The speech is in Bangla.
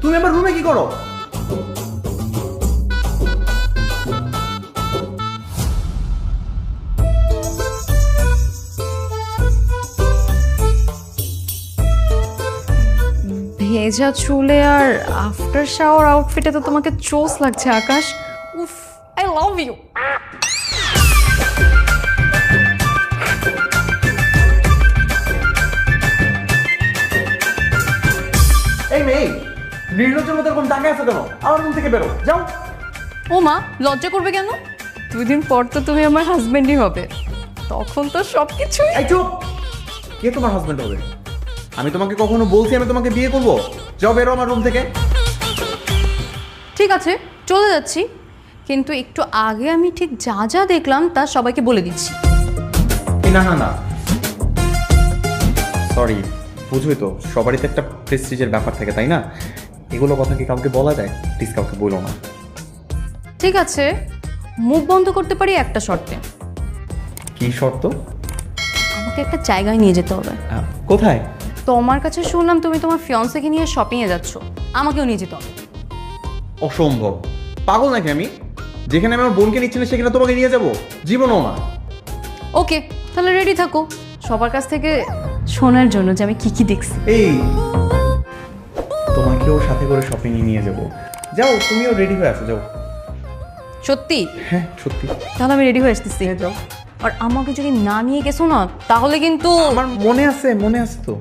তুমি আমার রুমে কি করো? ভেজা চুলে আর আফটার শাওয়ার আউটফিটে তো তোমাকে চোস লাগছে আকাশ। উফ, আই লাভ ইউ। এই মেয়ে, নির্লজ্জের মতো এরকম তাকিয়ে আছো কেন? আমার রুম থেকে বেরো, যাও। ও মা, লজ্জা করবে কেন? 2 দিন পর তো তুমি আমার হাজবেন্ডই হবে, তখন তো সবকিছু। এই চুপ! কে তোমার হাজবেন্ড হবে? আমি তোমাকে কখনো বলছি আমি তোমাকে বিয়ে করবো? যাও বেরো আমার রুম থেকে। ঠিক আছে, চলে যাচ্ছি, কিন্তু একটু আগে আমি ঠিক যা যা দেখলাম তা সবাইকে বলে দিচ্ছি। না না না, সরি, বুঝোই তো সবারই তো একটা প্রেস্টিজের ব্যাপার থাকে, তাই না? এগুলো কথা কি কাউকে বলা যায়? প্লিজ কাউকে বলো না। ঠিক আছে, মুখ বন্ধ করতে পারি একটা শর্তে। কি শর্ত? আমাকে একটা জায়গায় নিয়ে যেতে হবে। কোথায়? তোমার কাছে শুনলাম তুমি তোমার ফিয়ন্সেকে নিয়ে শপিংয়ে যাচ্ছ, আমাকেও নিয়ে যেতে হবে। অসম্ভব, পাগল নাকি আমি? যেখানে আমি আমার বোনকে নিচ্ছি না সেখানে তোমাকে নিয়ে যাবো? জীবনও না। ওকে, তাহলে রেডি থাকো সবার কাছ থেকে শোনার জন্য যে আমি কি কি দেখছি। এই, তোমাকেও সাথে করে শপিং এ নিয়ে যাবো। যাও, তুমিও রেডি হয়ে আসো, যাও। সত্যি? হ্যাঁ সত্যি। তাহলে আমি রেডি হয়ে আসতেছি। যাও। আর আমাকে যদি না নিয়ে গেছো না তাহলে কিন্তু আমার মনে আছে তো।